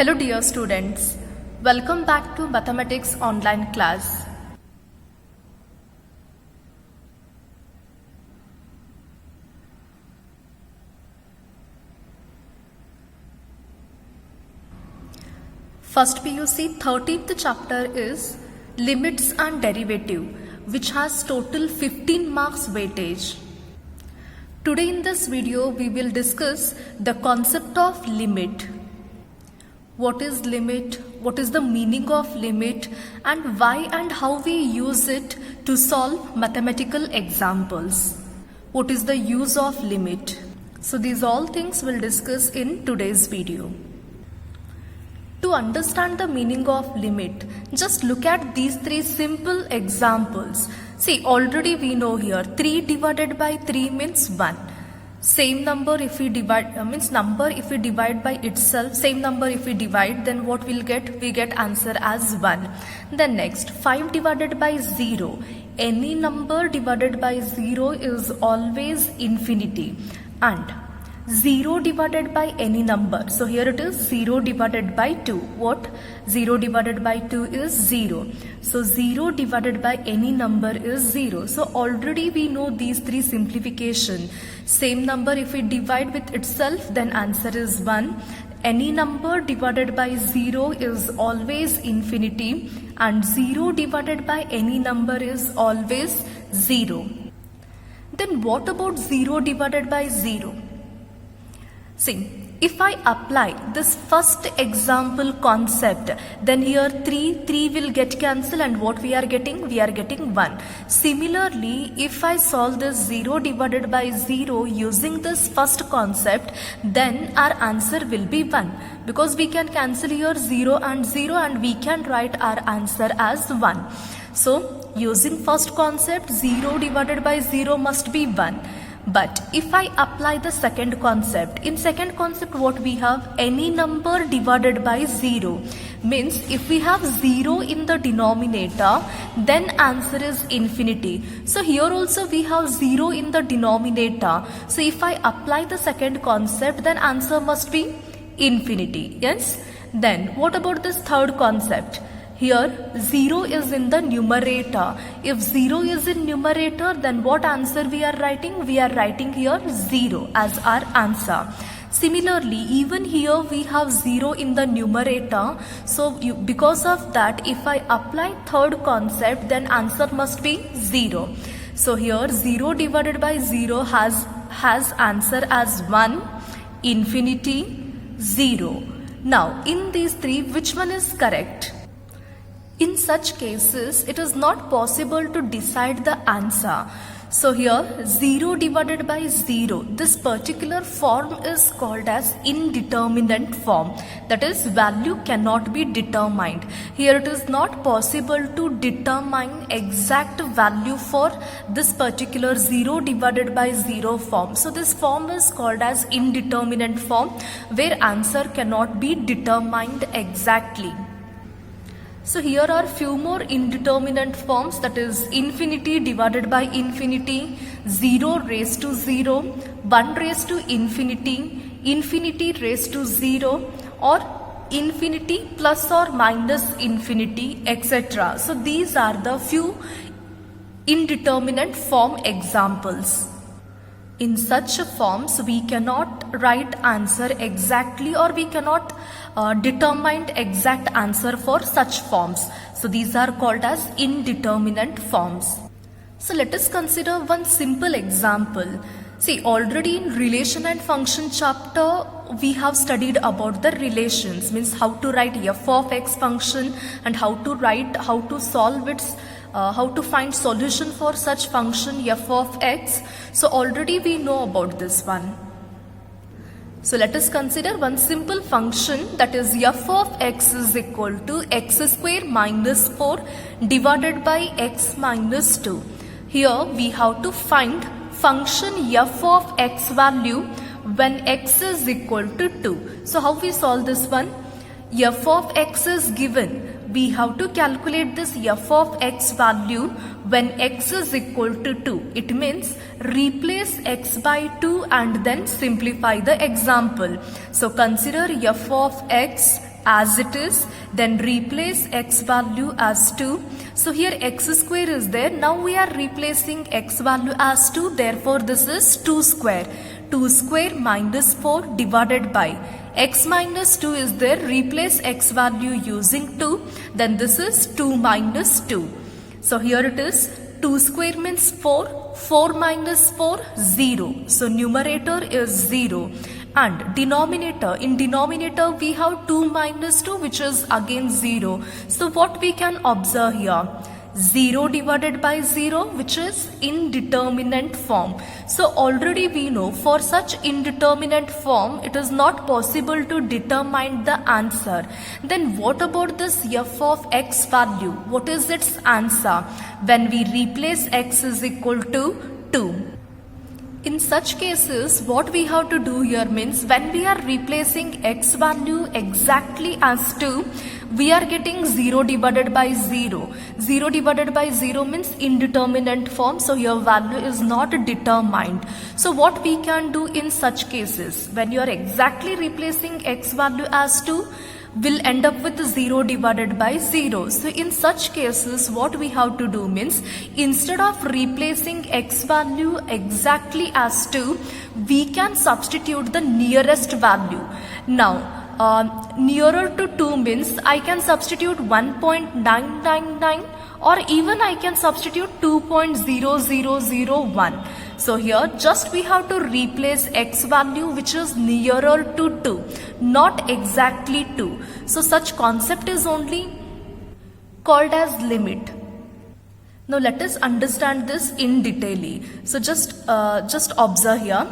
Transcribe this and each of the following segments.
Hello dear students, welcome back to mathematics online class. First PUC 13th chapter is limits and derivative, which has total 15 marks weightage. Today in this video we will discuss the concept of limit. What is limit? What is the meaning of limit, and why and how we use it to solve mathematical examples? What is the use of limit? So these all things we'll discuss in today's video. To understand the meaning of limit, just look at these three simple examples. See, already we know here 3 divided by 3 means 1. Same number if we divide number if we divide by itself, same number if we divide, then what we'll get? We get answer as 1. Then next 5 divided by 0. Any number divided by 0 is always infinity, and 0 divided by any number. So here it is 0 divided by 2. What? 0 divided by 2 is 0. So 0 divided by any number is 0. So already we know these three simplification. Same number if we divide with itself, then answer is 1. Any number divided by 0 is always infinity, and 0 divided by any number is always 0. Then what about 0 divided by 0? See, if I apply this first example concept, then here 3 will get cancelled, and what we are getting? We are getting 1. Similarly, if I solve this 0 divided by 0 using this first concept, then our answer will be 1, because we can cancel here 0 and we can write our answer as 1. So using first concept, 0 divided by 0 must be 1. But if I apply the second concept, in second concept what we have? Any number divided by 0. Means if we have 0 in the denominator, then answer is infinity. So here also we have 0 in the denominator. So if I apply the second concept, then answer must be infinity. Yes? Then what about this third concept? Here 0 is in the numerator. If 0 is in numerator, then what answer we are writing? We are writing here 0 as our answer. Similarly, even here we have 0 in the numerator. So because of that, if I apply third concept, then answer must be 0. So here 0 divided by 0 has answer as 1, infinity, 0. Now in these three, which one is correct? In such cases, it is not possible to decide the answer. So here 0 divided by 0, this particular form is called as indeterminate form. That is, value cannot be determined. Here it is not possible to determine exact value for this particular 0 divided by 0 form. So this form is called as indeterminate form, where answer cannot be determined exactly. So here are few more indeterminate forms, that is infinity divided by infinity, 0 raised to 0, 1 raised to infinity, infinity raised to 0, or infinity plus or minus infinity, etc. So these are the few indeterminate form examples. In such forms, we cannot write answer exactly, or we cannot determine exact answer for such forms. So these are called as indeterminate forms. So let us consider one simple example. See, already in relation and function chapter, we have studied about the relations, means how to write f of x function and how to solve its how to find solution for such function f of x. So already we know about this one. So let us consider one simple function, that is f of x is equal to x square minus 4 divided by x minus 2. Here we have to find function f of x value when x is equal to 2. So how we solve this one? F of x is given. We have to calculate this f of x value when x is equal to 2. It means replace x by 2 and then simplify the example. So consider f of x as it is, then replace x value as 2. So here x square is there. Now we are replacing x value as 2. Therefore this is 2 square. 2 square minus 4 divided by x minus 2 is there. Replace x value using 2. Then this is 2 minus 2. So here it is 2 square means 4. 4 minus 4, 0. So numerator is 0. And denominator, in denominator we have 2 minus 2 which is again 0. So what we can observe here? 0 divided by 0 which is indeterminate form. So already we know for such indeterminate form it is not possible to determine the answer. Then what about this f of x value? What is its answer? When we replace x is equal to 2. In such cases, what we have to do here means when we are replacing x value exactly as 2, we are getting 0 divided by 0. 0 divided by 0 means indeterminate form, so your value is not determined. So what we can do in such cases, when you are exactly replacing x value as 2, will end up with 0 divided by 0. So in such cases what we have to do means instead of replacing x value exactly as 2, we can substitute the nearest value. Now nearer to 2 means I can substitute 1.999 or even I can substitute 2.0001. So here just we have to replace x value which is nearer to 2, not exactly 2. So such concept is only called as limit. Now let us understand this in detail. So just observe here.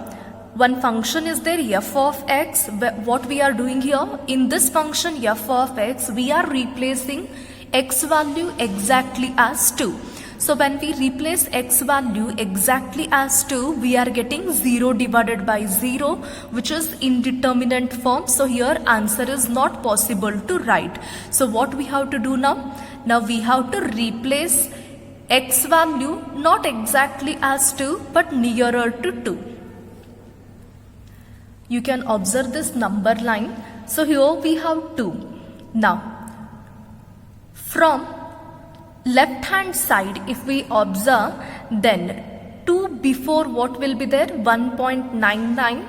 One function is there f of x. What we are doing here in this function f of x, we are replacing x value exactly as 2. So when we replace x value exactly as 2, we are getting 0 divided by 0 which is indeterminate form. So here answer is not possible to write. So what we have to do now? Now we have to replace x value not exactly as 2 but nearer to 2. You can observe this number line. So here we have 2. Now from left hand side if we observe, then 2 before what will be there? 1.99,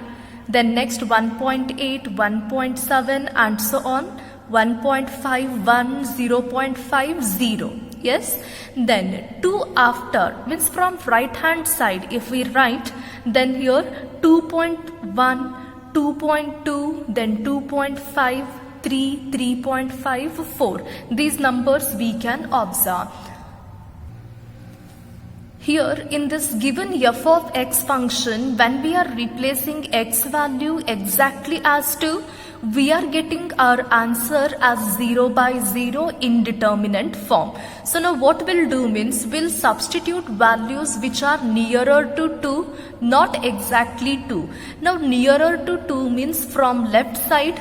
then next 1.8, 1.7 and so on, 1.51, 0.50. Yes, then 2 after means from right hand side if we write, then here 2.1, 2.2, then 2.5, 3, 3.5, 4. These numbers we can observe. Here in this given f of x function, when we are replacing x value exactly as 2, we are getting our answer as 0 by 0 indeterminate form. So now what we'll do means we'll substitute values which are nearer to 2, not exactly 2. Now nearer to 2 means from left side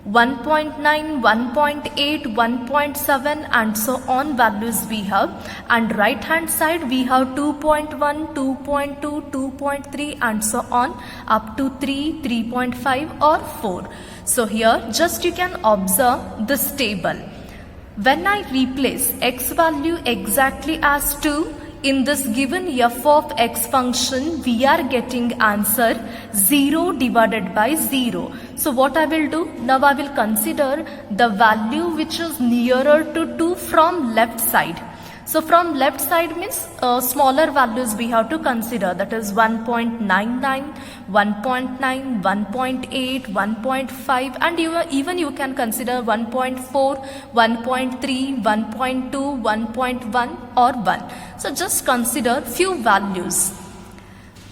1.9, 1.8, 1.7 and so on values we have, and right hand side we have 2.1, 2.2, 2.3 and so on up to 3, 3.5 or 4. So here just you can observe this table. When I replace x value exactly as 2, in this given f of x function, we are getting answer 0 divided by 0. So what I will do? Now I will consider the value which is nearer to 2 from left side. So from left side means smaller values we have to consider, that is 1.99, 1.9, 1.8, 1.5 and even you can consider 1.4, 1.3, 1.2, 1.1 or 1. So just consider few values.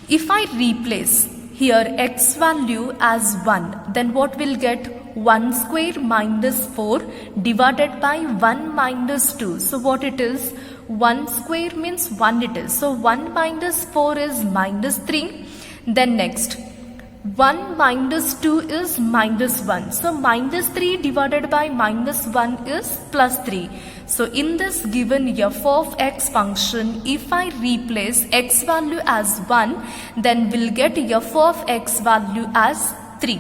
If I replace here x value as 1, then what will get? 1 square minus 4 divided by 1 minus 2. So what it is? 1 square means 1 it is. So 1 minus 4 is minus 3. Then next 1 minus 2 is minus 1. So minus 3 divided by minus 1 is plus 3. So in this given f of x function, if I replace x value as 1, then we'll get f of x value as 3.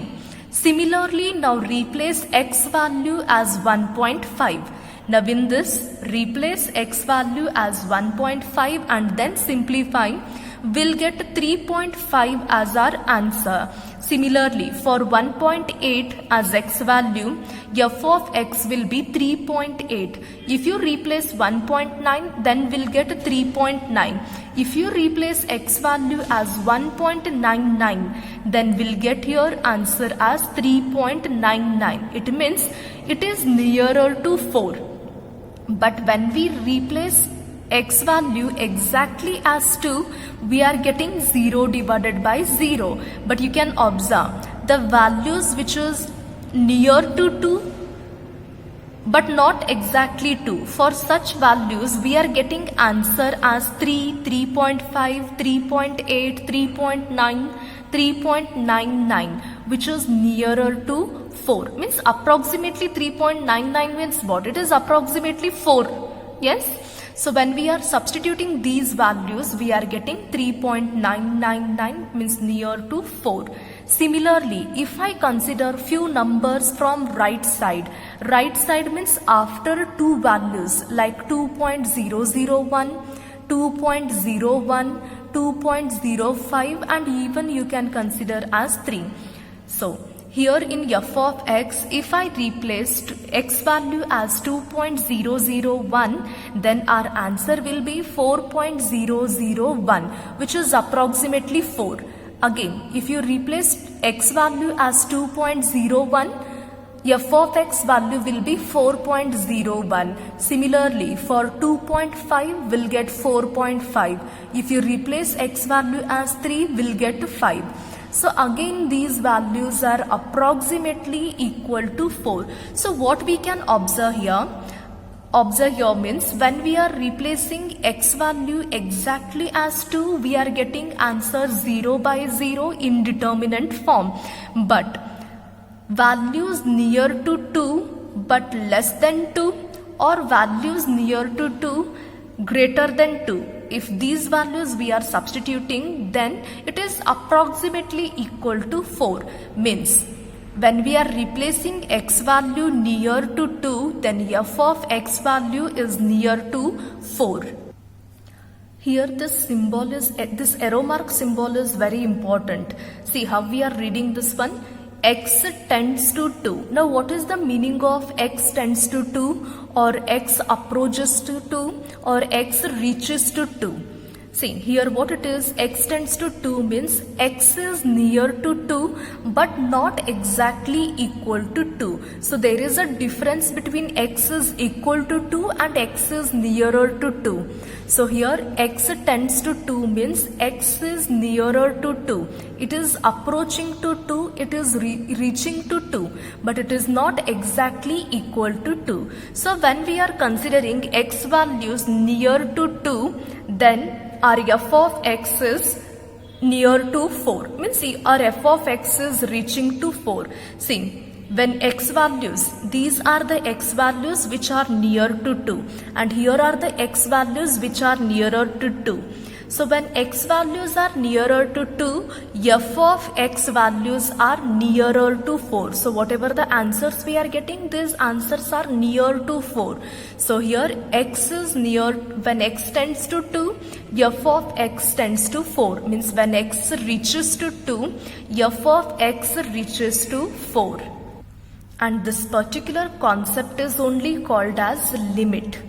Similarly, now replace x value as 1.5. Now in this, replace x value as 1.5 and then simplify. We'll get 3.5 as our answer. Similarly, for 1.8 as x value, f of x will be 3.8. If you replace 1.9, then we'll get 3.9. If you replace x value as 1.99, then we'll get your answer as 3.99. It means it is nearer to 4. But when we replace x value exactly as 2, we are getting 0 divided by 0. But you can observe the values which is near to 2 but not exactly 2. For such values, we are getting answer as 3, 3.5, 3.8, 3.9, 3.99, which is nearer to 4. Means approximately 3.99 means what? It is approximately 4. Yes? So when we are substituting these values, we are getting 3.999 means near to 4. Similarly, if I consider few numbers from right side means after two values like 2.001, 2.01, 2.05 and even you can consider as 3. So here in f of x, if I replaced x value as 2.001, then our answer will be 4.001, which is approximately 4. Again, if you replace x value as 2.01, f of x value will be 4.01. Similarly, for 2.5 we'll get 4.5. If you replace x value as 3, we'll get 5. So again these values are approximately equal to 4. So what we can observe here means when we are replacing x value exactly as 2, we are getting answer 0 by 0 in determinant form. But values near to 2 but less than 2 or values near to 2 greater than 2. If these values we are substituting, then it is approximately equal to 4. Means when we are replacing x value near to 2, then f of x value is near to 4. Here this arrow mark symbol is very important. See how we are reading this one. X tends to 2. Now what is the meaning of x tends to 2 or x approaches to 2 or x reaches to 2? See here what it is, x tends to 2 means x is near to 2 but not exactly equal to 2. So there is a difference between x is equal to 2 and x is nearer to 2. So here x tends to 2 means x is nearer to 2. It is approaching to 2, it is reaching to 2, but it is not exactly equal to 2. So when we are considering x values near to 2, then our f of x is near to 4. Means see, our f of x is reaching to 4. See, when x values, these are the x values which are near to 2 and here are the x values which are nearer to 2. So when x values are nearer to 2, f of x values are nearer to 4. So whatever the answers we are getting, these answers are near to 4. So here x is near, when x tends to 2, f of x tends to 4. Means when x reaches to 2, f of x reaches to 4. And this particular concept is only called as limit.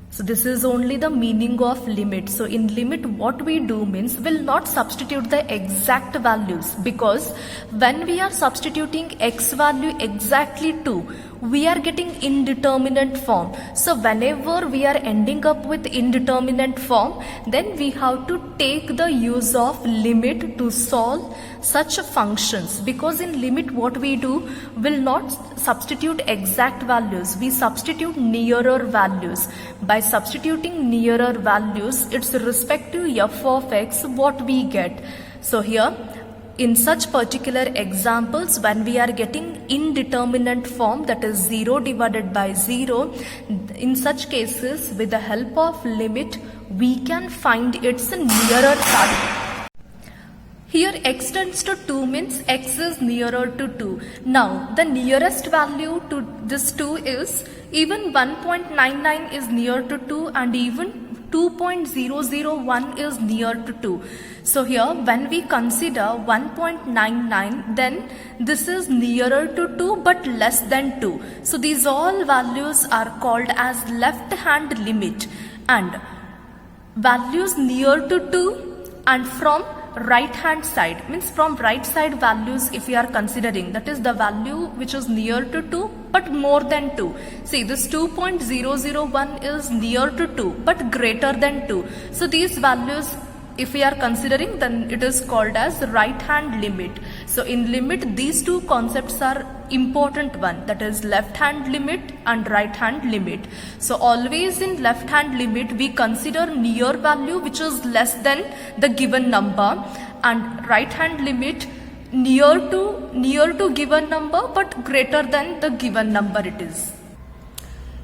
So this is only the meaning of limit. So in limit what we do means we'll not substitute the exact values, because when we are substituting x value exactly to, we are getting indeterminate form. So whenever we are ending up with indeterminate form, then we have to take the use of limit to solve such functions, because in limit what we do will not substitute exact values, we substitute nearer values. By substituting nearer values, its respect to f of x what we get. So here in such particular examples, when we are getting indeterminate form, that is 0 divided by 0, in such cases with the help of limit we can find its nearer value. Here x tends to 2 means x is nearer to 2. Now the nearest value to this 2 is even 1.99 is near to 2 and even 2.001 is near to 2. So here when we consider 1.99, then this is nearer to 2 but less than 2. So these all values are called as left hand limit, and values near to 2 and from right hand side means from right side values if we are considering, that is the value which is near to 2 but more than 2. See, this 2.001 is near to 2 but greater than 2. So these values if we are considering, then it is called as right hand limit. So in limit these two concepts are important one, that is left hand limit and right hand limit. So always in left hand limit we consider near value which is less than the given number, and right hand limit near to given number but greater than the given number it is.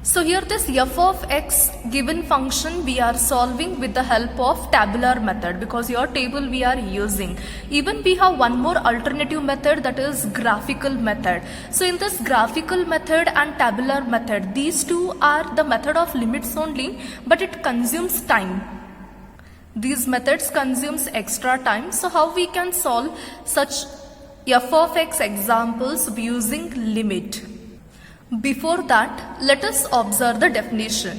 So here this f of x given function we are solving with the help of tabular method, because your table we are using. Even we have one more alternative method, that is graphical method. So in this graphical method and tabular method, these two are the method of limits only, but it consumes time. These methods consumes extra time. So how we can solve such f of x examples using limit? Before that, let us observe the definition.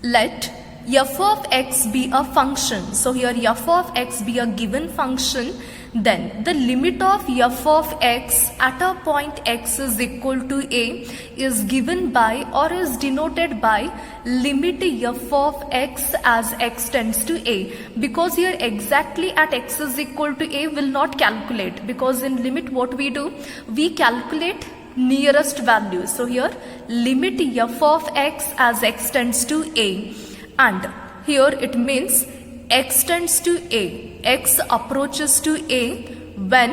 Let f of x be a function. So here f of x be a given function, then the limit of f of x at a point x is equal to a is given by or is denoted by limit f of x as x tends to a. Because here exactly at x is equal to a will not calculate, because in limit what we do, we calculate nearest value. So here limit f of x as x tends to a, and here it means x tends to a, x approaches to a when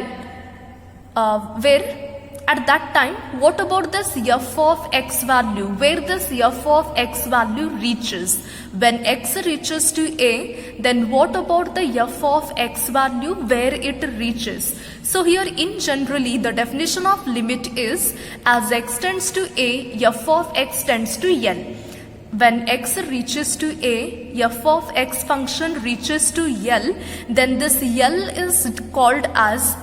where at that time, what about this f of x value, where this f of x value reaches? When x reaches to a, then what about the f of x value where it reaches? So here in generally the definition of limit is as x tends to a, f of x tends to L. When x reaches to a, f of x function reaches to L, then this L is called as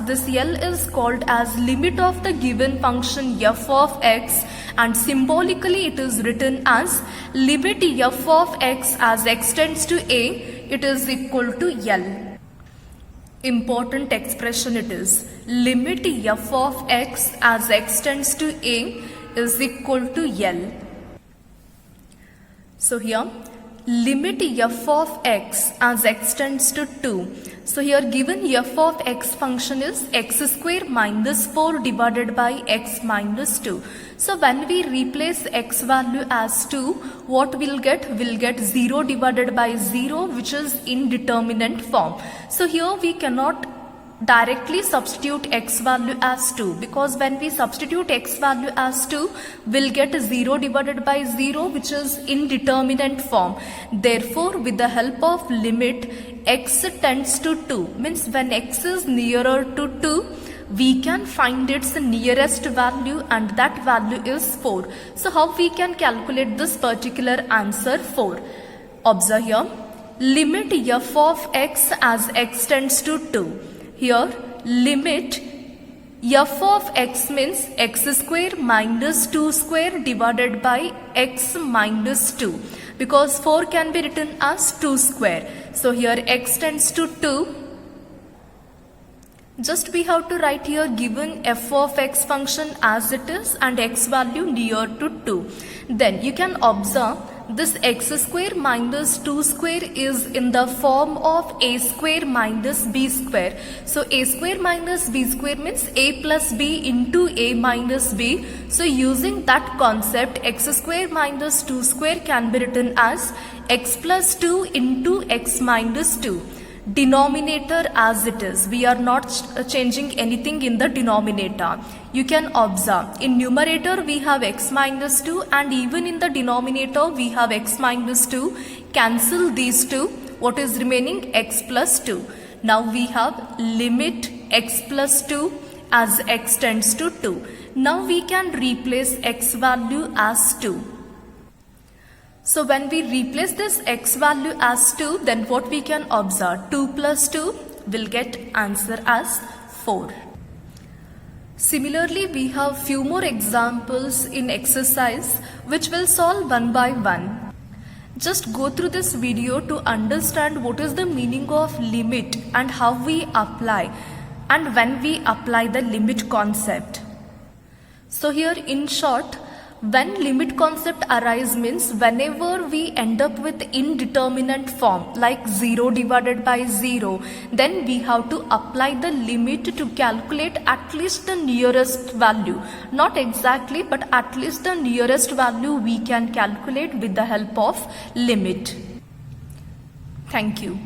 limit of the given function f of x, and symbolically it is written as limit f of x as x tends to a, it is equal to L. Important expression it is, limit f of x as x tends to a is equal to L. So here limit f of x as x tends to 2. So here given f of x function is x square minus 4 divided by x minus 2. So when we replace x value as 2, what we'll get? We'll get 0 divided by 0, which is indeterminate form. So here we cannot directly substitute x value as 2, because when we substitute x value as 2, we'll get 0 divided by 0, which is indeterminate form. Therefore with the help of limit x tends to 2, means when x is nearer to 2, we can find its nearest value, and that value is 4. So how we can calculate this particular answer 4? Observe here, limit f of x as x tends to 2. Here limit f of x means x square minus 2 square divided by x minus 2, because 4 can be written as 2 square. So here x tends to 2. Just we have to write here given f of x function as it is and x value near to 2. Then you can observe this x square minus 2 square is in the form of a square minus b square. So a square minus b square means a plus b into a minus b. So using that concept, x square minus 2 square can be written as x plus 2 into x minus 2. Denominator as it is, we are not changing anything in the denominator. You can observe in numerator we have x minus 2, and even in the denominator we have x minus 2. Cancel these two, what is remaining? X plus 2. Now we have limit x plus 2 as x tends to 2. Now we can replace x value as 2. So when we replace this x value as 2, then what we can observe? 2 plus 2 will get answer as 4. Similarly, we have few more examples in exercise which will solve one by one. Just go through this video to understand what is the meaning of limit and how we apply and when we apply the limit concept. So here in short, when limit concept arise means whenever we end up with indeterminate form like 0 divided by 0, then we have to apply the limit to calculate at least the nearest value. Not exactly, but at least the nearest value we can calculate with the help of limit. Thank you.